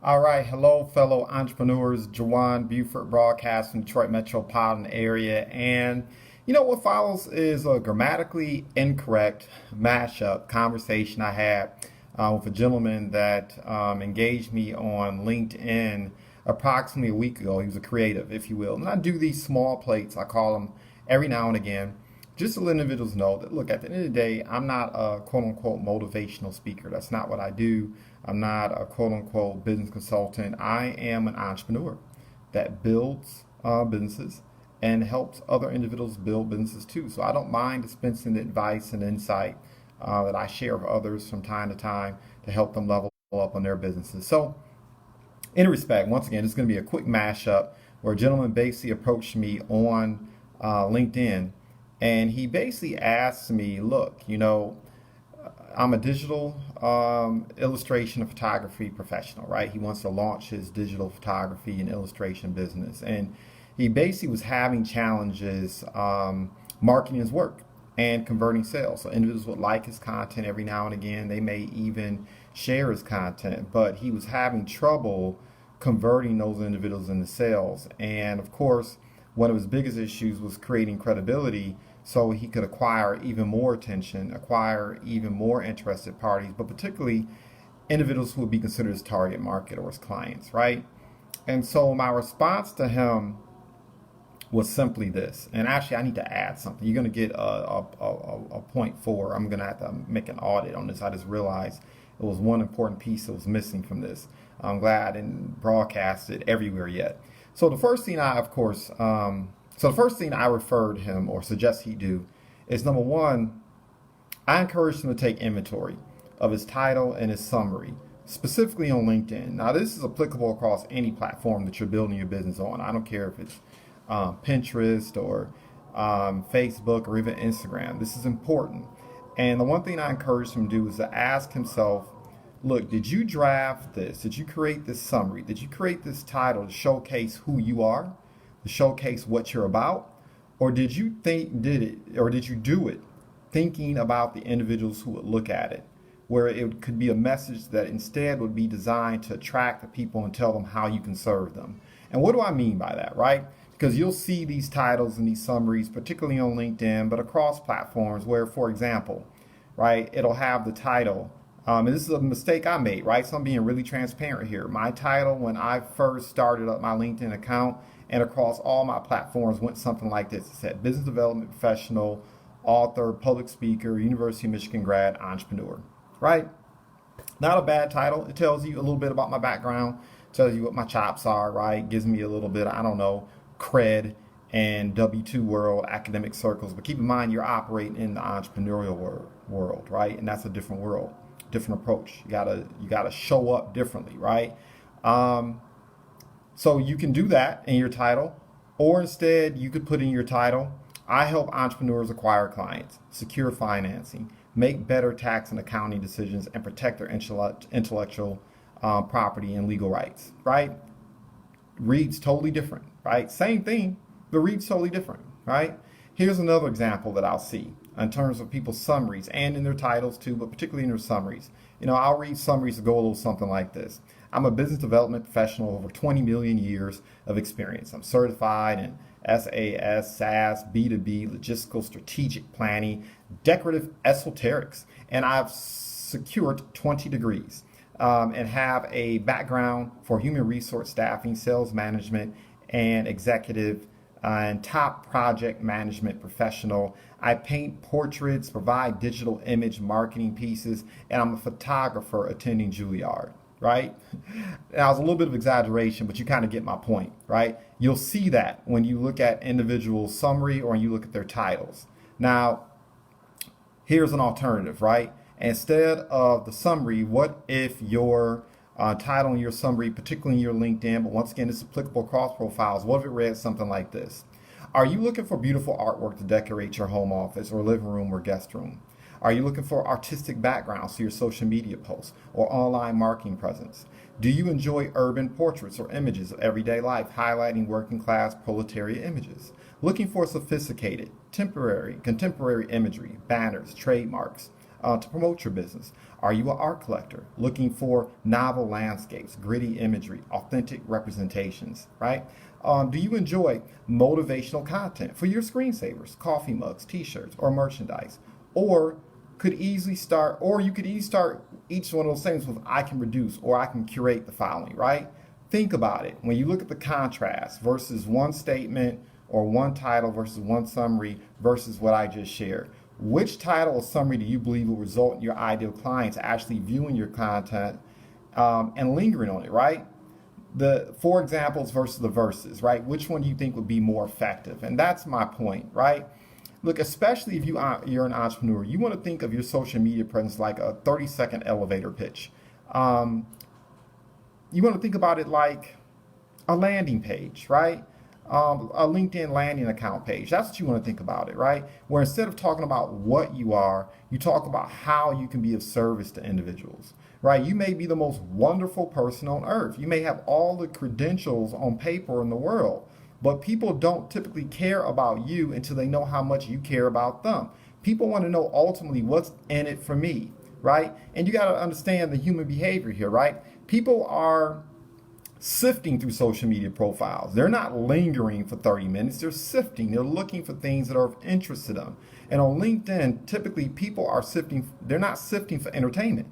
All right, hello, fellow entrepreneurs. JuJuan Buford, broadcasting Detroit metropolitan area. And what follows is a grammatically incorrect mashup conversation I had with a gentleman that engaged me on LinkedIn approximately a week ago. He was a creative, if you will. And I do these small plates, I call them, every now and again, just to let individuals know that, look, at the end of the day, I'm not a quote unquote motivational speaker. That's not what I do. I'm not a quote unquote business consultant. I am an entrepreneur that builds businesses and helps other individuals build businesses too. So I don't mind dispensing advice and insight that I share with others from time to time to help them level up on their businesses. So, in respect, once again, it's going to be a quick mashup where a gentleman basically approached me on LinkedIn, and he basically asked me, look, I'm a digital illustration and photography professional, right? He wants to launch his digital photography and illustration business. And he basically was having challenges marketing his work and converting sales. So individuals would like his content every now and again. They may even share his content, but he was having trouble converting those individuals into sales. And of course, one of his biggest issues was creating credibility so he could acquire even more attention, acquire even more interested parties, but particularly individuals who would be considered his target market or his clients, right? And so my response to him was simply this. And actually, I need to add something. You're going to get a point four. I'm going to have to make an audit on this. I just realized it was one important piece that was missing from this. I'm glad I didn't broadcast it everywhere yet. So the first thing the first thing I referred him or suggest he do is, number one, I encourage him to take inventory of his title and his summary, specifically on LinkedIn. Now, this is applicable across any platform that you're building your business on. I don't care if it's Pinterest or Facebook or even Instagram. This is important. And the one thing I encourage him to do is to ask himself, look, did you draft this? Did you create this summary? Did you create this title to showcase who you are? To showcase what you're about? Or did you do it thinking about the individuals who would look at it, where it could be a message that instead would be designed to attract the people and tell them how you can serve them? And what do I mean by that, right? Because you'll see these titles and these summaries, particularly on LinkedIn, but across platforms where, for example, right, it'll have the title. And this is a mistake I made, right? So I'm being really transparent here. My title when I first started up my LinkedIn account and across all my platforms went something like this. It said business development professional, author, public speaker, University of Michigan grad, entrepreneur, right? Not a bad title. It tells you a little bit about my background, tells you what my chops are, right? Gives me a little bit, I don't know, cred and W-2 world, academic circles. But keep in mind, you're operating in the entrepreneurial world, right? And that's a different world, different approach. You gotta show up differently, right? So you can do that in your title, or instead you could put in your title, I help entrepreneurs acquire clients, secure financing, make better tax and accounting decisions, and protect their intellectual property and legal rights, right? Reads totally different, right? Same thing, but reads totally different, right? Here's another example that I'll see in terms of people's summaries and in their titles too, but particularly in their summaries. I'll read summaries that go a little something like this. I'm a business development professional with over 20 million years of experience. I'm certified in SAS, SaaS, B2B, logistical, strategic planning, decorative esoterics, and I've secured 20 degrees and have a background for human resource staffing, sales management, and executive and top project management professional. I paint portraits, provide digital image marketing pieces, and I'm a photographer attending Juilliard, right? Now, it's a little bit of exaggeration, but you kind of get my point, right? You'll see that when you look at individual summary or you look at their titles. Now, here's an alternative, right? Instead of the summary, what if your title and your summary, particularly in your LinkedIn, but once again, it's applicable across profiles, what if it read something like this? Are you looking for beautiful artwork to decorate your home office or living room or guest room? Are you looking for artistic backgrounds to your social media posts or online marketing presence? Do you enjoy urban portraits or images of everyday life highlighting working class proletariat images? Looking for sophisticated, contemporary imagery, banners, trademarks, to promote your business? Are you an art collector looking for novel landscapes, gritty imagery, authentic representations, right? Do you enjoy motivational content for your screensavers, coffee mugs, t-shirts, or merchandise? Or you could easily start each one of those things with I can reduce or I can curate the following, right? Think about it. When you look at the contrast versus one statement or one title versus one summary versus what I just shared, which title or summary do you believe will result in your ideal clients actually viewing your content and lingering on it, right? The for examples versus the verses, right? Which one do you think would be more effective? And that's my point, right? Look, especially if you're an entrepreneur, you want to think of your social media presence like a 30-second elevator pitch. You want to think about it like a landing page, right? A LinkedIn landing account page. That's what you want to think about it, right? Where instead of talking about what you are, you talk about how you can be of service to individuals, right? You may be the most wonderful person on earth. You may have all the credentials on paper in the world, but people don't typically care about you until they know how much you care about them. People want to know ultimately what's in it for me, right? And you got to understand the human behavior here, right? People are sifting through social media profiles. They're not lingering for 30 minutes. They're sifting. They're looking for things that are of interest to them. And on LinkedIn, typically people are sifting. They're not sifting for entertainment,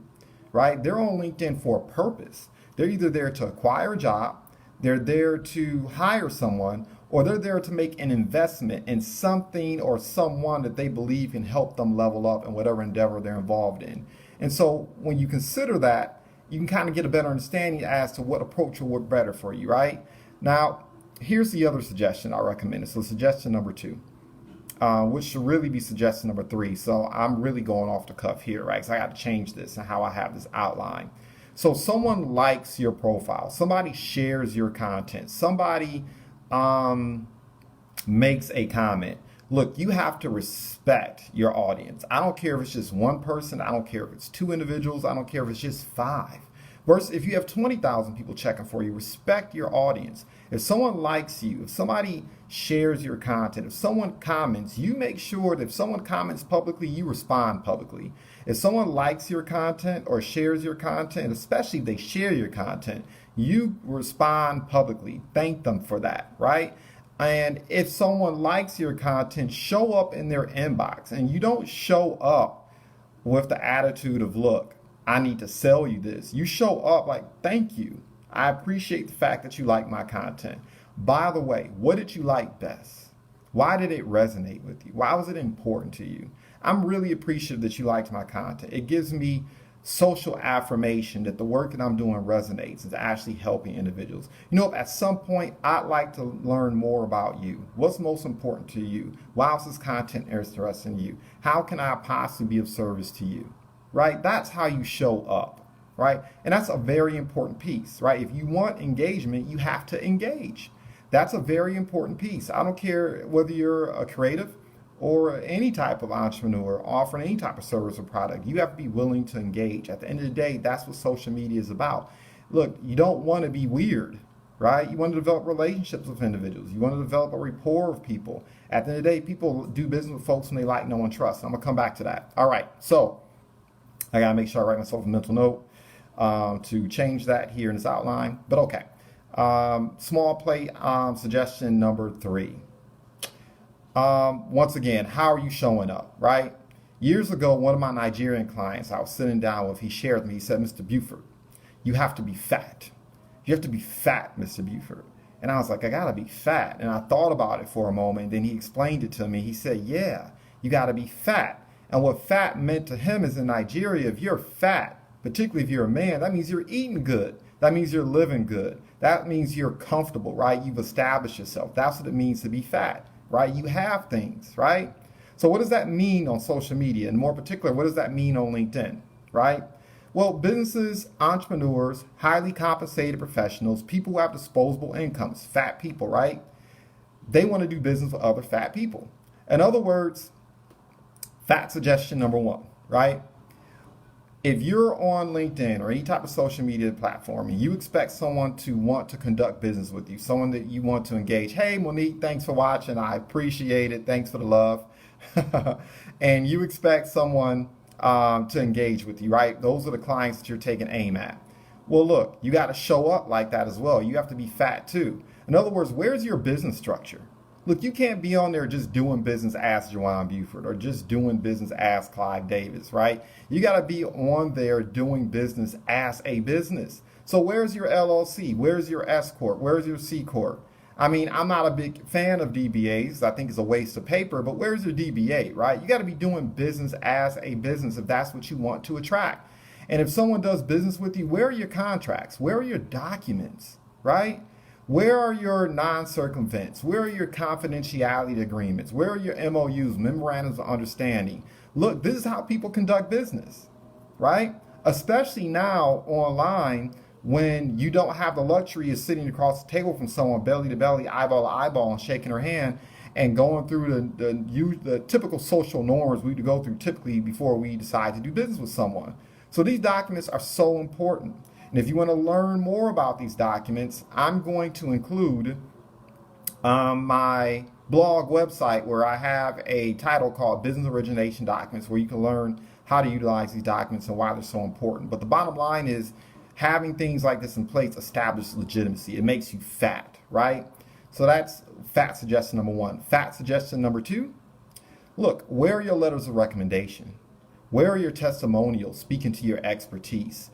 right? They're on LinkedIn for a purpose. They're either there to acquire a job, they're there to hire someone, or they're there to make an investment in something or someone that they believe can help them level up in whatever endeavor they're involved in. And so when you consider that, you can kind of get a better understanding as to what approach will work better for you, right? Now, here's the other suggestion I recommend. So suggestion number 2, which should really be suggestion number 3. So I'm really going off the cuff here, right? So I got to change this and how I have this outline. So someone likes your profile, somebody shares your content, somebody makes a comment. Look, you have to respect your audience. I don't care if it's just one person. I don't care if it's 2 individuals. I don't care if it's just 5. Versus if you have 20,000 people checking for you, respect your audience. If someone likes you, if somebody shares your content, if someone comments, you make sure that if someone comments publicly, you respond publicly. If someone likes your content or shares your content, especially if they share your content, you respond publicly. Thank them for that, right? And if someone likes your content, show up in their inbox. And you don't show up with the attitude of, look, I need to sell you this. You show up like, thank you. I appreciate the fact that you like my content. By the way, what did you like best? Why did it resonate with you? Why was it important to you? I'm really appreciative that you liked my content. It gives me social affirmation that the work that I'm doing resonates. It's actually helping individuals. You know, at some point, I'd like to learn more about you. What's most important to you? Why is this content interesting to you? How can I possibly be of service to you? Right? That's how you show up, right? And that's a very important piece, right? If you want engagement, you have to engage. That's a very important piece. I don't care whether you're a creative or any type of entrepreneur offering any type of service or product. You have to be willing to engage. At the end of the day, that's what social media is about. Look, you don't want to be weird, right? You want to develop relationships with individuals. You want to develop a rapport with people. At the end of the day, people do business with folks when they like, know, and trust. I'm going to come back to that. All right, so I got to make sure I write myself a mental note to change that here in this outline. But okay, small plate suggestion number 3. Once again, how are you showing up, right? Years ago, one of my Nigerian clients I was sitting down with, he shared with me, he said, Mr. Buford, you have to be fat. You have to be fat, Mr. Buford. And I was like, I gotta be fat. And I thought about it for a moment, and then he explained it to me. He said, yeah, you gotta be fat. And what fat meant to him is in Nigeria, if you're fat, particularly if you're a man, that means you're eating good. That means you're living good. That means you're comfortable, right? You've established yourself. That's what it means to be fat. Right? You have things, right? So what does that mean on social media? And more particular, what does that mean on LinkedIn, right? Well, businesses, entrepreneurs, highly compensated professionals, people who have disposable incomes, fat people, right? They want to do business with other fat people. In other words, fat suggestion number 1, right? If you're on LinkedIn or any type of social media platform and you expect someone to want to conduct business with you, someone that you want to engage, hey, Monique, thanks for watching. I appreciate it. Thanks for the love. And you expect someone to engage with you, right? Those are the clients that you're taking aim at. Well, look, you got to show up like that as well. You have to be fat too. In other words, where's your business structure? Look, you can't be on there just doing business as JuJuan Buford or just doing business as Clive Davis, right? You got to be on there doing business as a business. So where's your LLC? Where's your S Corp? Where's your C Corp? I mean, I'm not a big fan of DBAs. I think it's a waste of paper, but where's your DBA, right? You got to be doing business as a business if that's what you want to attract. And if someone does business with you, where are your contracts? Where are your documents, right? Where are your non-circumvents? Where are your confidentiality agreements? Where are your MOUs, memorandums of understanding? Look, this is how people conduct business, right? Especially now online when you don't have the luxury of sitting across the table from someone belly to belly, eyeball to eyeball, and shaking her hand and going through the typical social norms we go through typically before we decide to do business with someone. So these documents are so important. And if you want to learn more about these documents, I'm going to include my blog website where I have a title called Business Origination Documents, where you can learn how to utilize these documents and why they're so important. But the bottom line is having things like this in place establishes legitimacy. It makes you fat, right? So that's fat suggestion number one. Fat suggestion number two, look, where are your letters of recommendation? Where are your testimonials speaking to your expertise?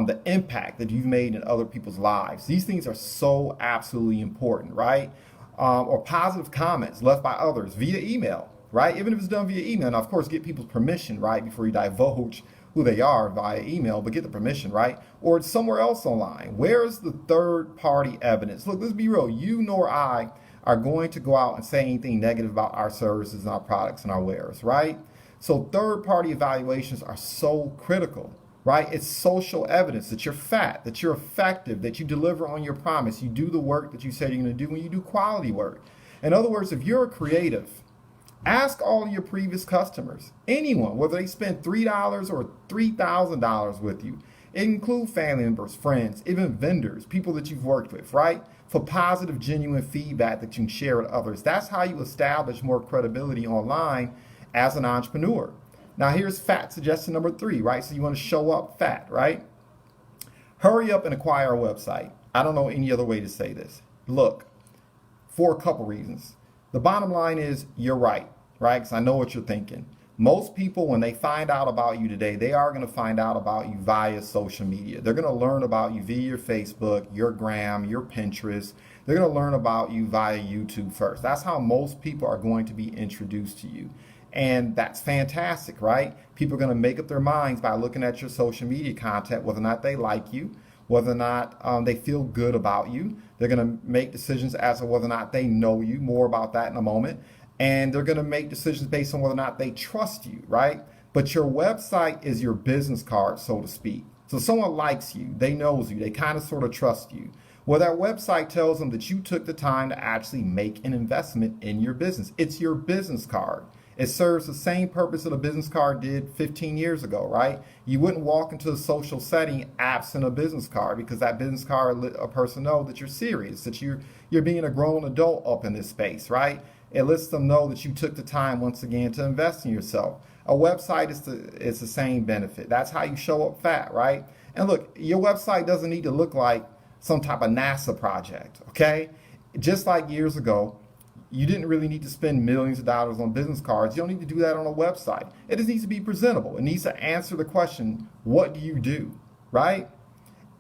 The impact that you've made in other people's lives. These things are so absolutely important, right? Or positive comments left by others via email, right? Even if it's done via email. Now, of course, get people's permission, right, before you divulge who they are via email, but get the permission, right? Or it's somewhere else online. Where is the third-party evidence? Look, let's be real. You nor I are going to go out and say anything negative about our services and our products and our wares, right? So third-party evaluations are so critical. Right? It's social evidence that you're fat, that you're effective, that you deliver on your promise. You do the work that you said you're going to do when you do quality work. In other words, if you're a creative, ask all of your previous customers, anyone, whether they spend $3 or $3,000 with you. It includes family members, friends, even vendors, people that you've worked with, right? For positive, genuine feedback that you can share with others. That's how you establish more credibility online as an entrepreneur. Now here's fat suggestion number three, right? So you want to show up fat, right? Hurry up and acquire a website. I don't know any other way to say this. Look, for a couple reasons. The bottom line is you're right? Because I know what you're thinking. Most people, when they find out about you today, they are going to find out about you via social media. They're going to learn about you via your Facebook, your Gram, your Pinterest. They're going to learn about you via YouTube first. That's how most people are going to be introduced to you. And that's fantastic, right? People are going to make up their minds by looking at your social media content, whether or not they like you, whether or not they feel good about you. They're going to make decisions as to whether or not they know you, more about that in a moment. And they're going to make decisions based on whether or not they trust you, right? But your website is your business card, so to speak. So someone likes you, they knows you, they kind of sort of trust you. Well, that website tells them that you took the time to actually make an investment in your business. It's your business card. It serves the same purpose that a business card did 15 years ago, right? You wouldn't walk into a social setting absent a business card, because that business card let a person know that you're serious, that you're being a grown adult up in this space, right? It lets them know that you took the time once again to invest in yourself. A website is the same benefit. That's how you show up fat, right? And look, your website doesn't need to look like some type of NASA project, okay? Just like years ago, you didn't really need to spend millions of dollars on business cards. You don't need to do that on a website. It just needs to be presentable. It needs to answer the question, what do you do, right?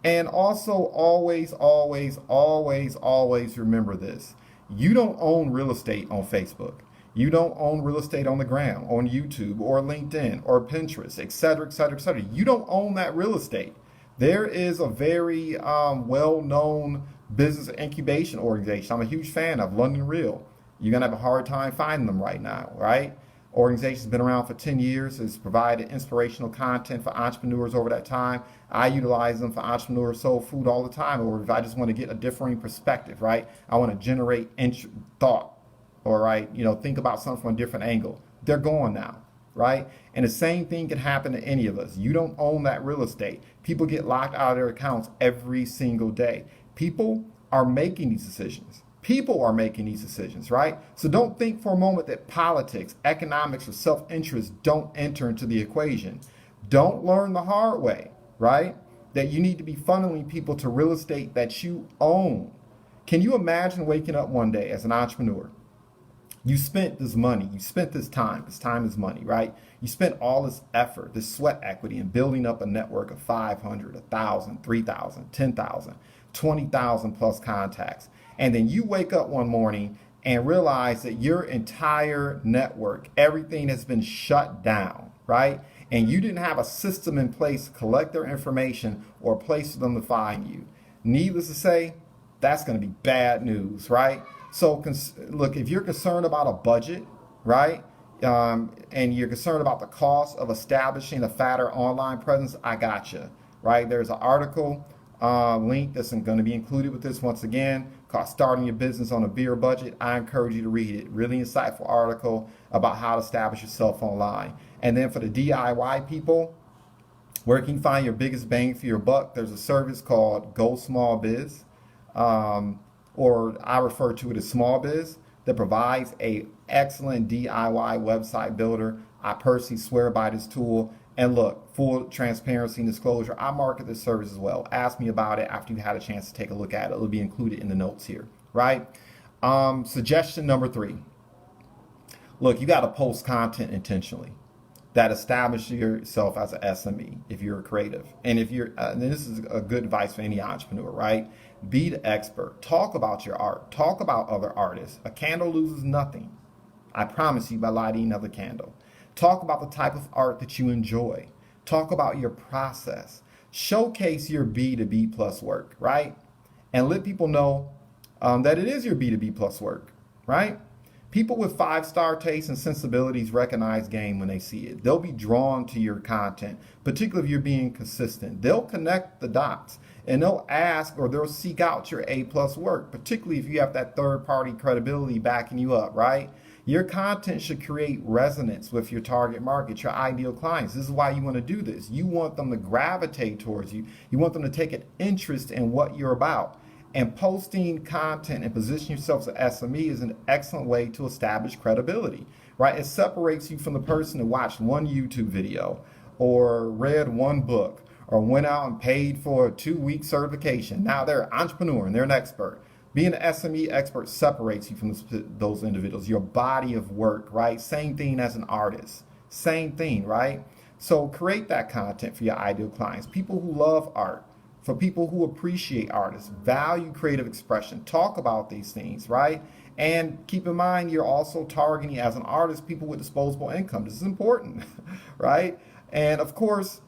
And also always, always, always, always remember this. You don't own real estate on Facebook. You don't own real estate on the gram, on YouTube, or LinkedIn, or Pinterest, et cetera, et cetera, et cetera. You don't own that real estate. There is a very well-known business incubation organization I'm a huge fan of, London Real. You're going to have a hard time finding them right now, right? Organization's been around for 10 years. It's provided inspirational content for entrepreneurs over that time. I utilize them for Entrepreneur Soul Food all the time. Or if I just want to get a differing perspective, right? I want to generate thought, or right, think about something from a different angle. They're gone now, right? And the same thing can happen to any of us. You don't own that real estate. People get locked out of their accounts every single day. People are making these decisions. People are making these decisions, right? So don't think for a moment that politics, economics, or self-interest don't enter into the equation. Don't learn the hard way, right? That you need to be funneling people to real estate that you own. Can you imagine waking up one day as an entrepreneur? You spent this money, you spent this time is money, right? You spent all this effort, this sweat equity in building up a network of 500, 1,000, 3,000, 10,000, 20,000 plus contacts. And then you wake up one morning and realize that your entire network, everything has been shut down, right? And you didn't have a system in place to collect their information or a place for them to find you. Needless to say, that's going to be bad news, right? So look, if you're concerned about a budget, right, and you're concerned about the cost of establishing a fatter online presence, I got you, right? There's an article link that's going to be included with this once again, called Starting Your Business on a Beer Budget. I encourage you to read it. Really insightful article about how to establish yourself online. And then for the DIY people, where you can find your biggest bang for your buck, there's a service called Go Small Biz. Or I refer to it as Small Biz, that provides a excellent DIY website builder. I personally swear by this tool. And look, full transparency and disclosure, I market this service as well. Ask me about it after you've had a chance to take a look at it. It'll be included in the notes here, right? Suggestion number 3. Look, you got to post content intentionally that establishes yourself as an SME if you're a creative. And if you're, and this is a good advice for any entrepreneur, right? Be the expert. Talk about your art. Talk about other artists. A candle loses nothing, I promise you, by lighting another candle. Talk about the type of art that you enjoy. Talk about your process. Showcase your B2B plus work, right? And let people know that it is your B2B plus work, right? People with 5-star tastes and sensibilities recognize game when they see it. They'll be drawn to your content, particularly if you're being consistent. They'll connect the dots and they'll ask or they'll seek out your A+ work, particularly if you have that third-party credibility backing you up, right? Your content should create resonance with your target market, your ideal clients. This is why you want to do this. You want them to gravitate towards you. You want them to take an interest in what you're about. And posting content and position yourself as an SME is an excellent way to establish credibility, right? It separates you from the person who watched one YouTube video or read one book or went out and paid for a 2-week certification. Now they're an entrepreneur and they're an expert. Being an SME expert separates you from those individuals, your body of work, right? Same thing as an artist, same thing, right? So create that content for your ideal clients, people who love art, for people who appreciate artists, value creative expression. Talk about these things, right? And keep in mind, you're also targeting, as an artist, people with disposable income. This is important, right? And of course,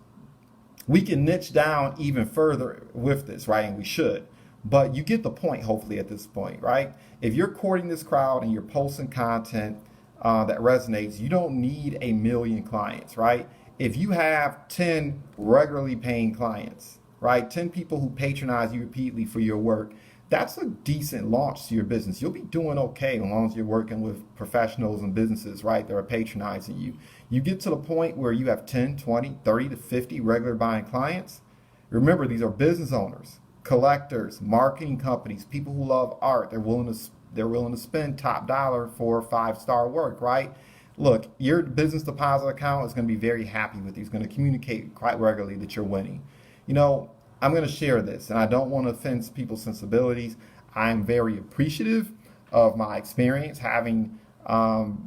we can niche down even further with this, right? And we should. But you get the point, hopefully, at this point, right? If you're courting this crowd and you're posting content that resonates, you don't need 1 million clients, right? If you have 10 regularly paying clients, right, 10 people who patronize you repeatedly for your work, that's a decent launch to your business. You'll be doing okay as long as you're working with professionals and businesses, right, that are patronizing you. You get to the point where you have 10, 20, 30 to 50 regular buying clients. Remember, these are business owners, collectors, marketing companies, people who love art. They're willing to spend top dollar for 5-star work, right? Look, your business deposit account is going to be very happy with you. It's going to communicate quite regularly that you're winning. You know, I'm going to share this, and I don't want to offend people's sensibilities. I'm very appreciative of my experience having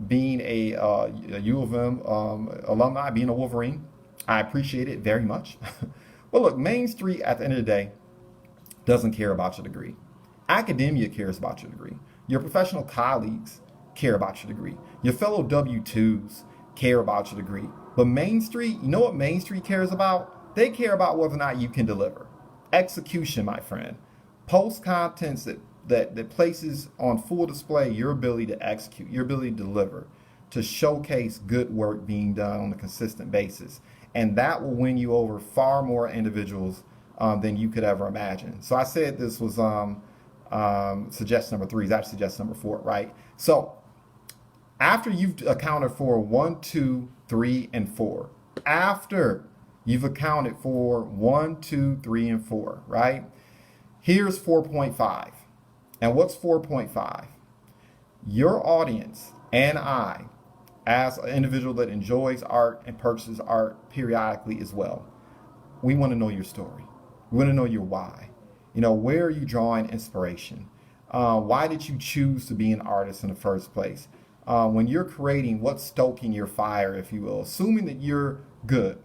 being a U of M alumni, being a Wolverine. I appreciate it very much. But look, Main Street, at the end of the day, doesn't care about your degree. Academia cares about your degree. Your professional colleagues care about your degree. Your fellow W-2s care about your degree. But Main Street, you know what Main Street cares about? They care about whether or not you can deliver. Execution, my friend. Post contents that places on full display your ability to execute, your ability to deliver, to showcase good work being done on a consistent basis. And that will win you over far more individuals than you could ever imagine. So I said this was suggestion number 3, is actually suggestion number 4, right? So after you've accounted for 1, 2, 3, and 4, after you've accounted for 1, 2, 3, and 4, right? Here's 4.5. And what's 4.5? Your audience and I, as an individual that enjoys art and purchases art periodically as well, we want to know your story. We want to know your why. You know, where are you drawing inspiration? Why did you choose to be an artist in the first place? When you're creating, what's stoking your fire, if you will, assuming that you're good.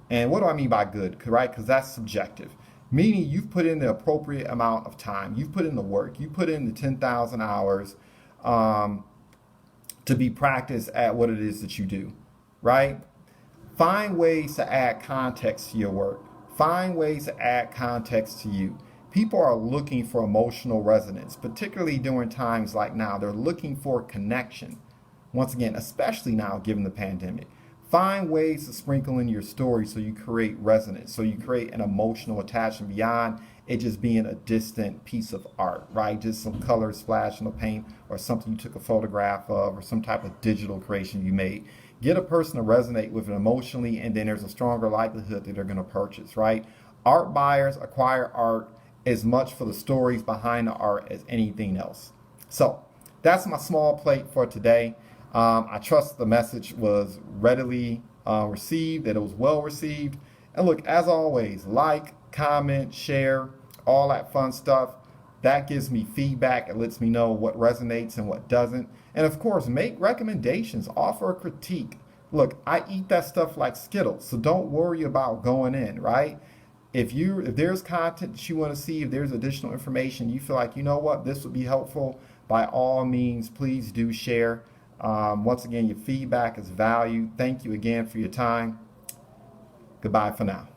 And what do I mean by good, right? Because that's subjective. Meaning you've put in the appropriate amount of time. You've put in the work. You put in the 10,000 hours to be practiced at what it is that you do, right? Find ways to add context to your work. Find ways to add context to you. People are looking for emotional resonance, particularly during times like now. They're looking for connection. Once again, especially now given the pandemic. Find ways to sprinkle in your story so you create resonance, so you create an emotional attachment beyond it just being a distant piece of art, right? Just some color splash in the paint or something you took a photograph of or some type of digital creation you made. Get a person to resonate with it emotionally, and then there's a stronger likelihood that they're going to purchase, right? Art buyers acquire art as much for the stories behind the art as anything else. So that's my small plate for today. I trust the message was readily received, that it was well received. And look, as always, like, comment, share, all that fun stuff. That gives me feedback. It lets me know what resonates and what doesn't. And of course, make recommendations, offer a critique. Look, I eat that stuff like Skittles, so don't worry about going in, right? If there's content that you want to see, if there's additional information, you feel like, you know what, this would be helpful, by all means, please do share. Once again, your feedback is valued. Thank you again for your time. Goodbye for now.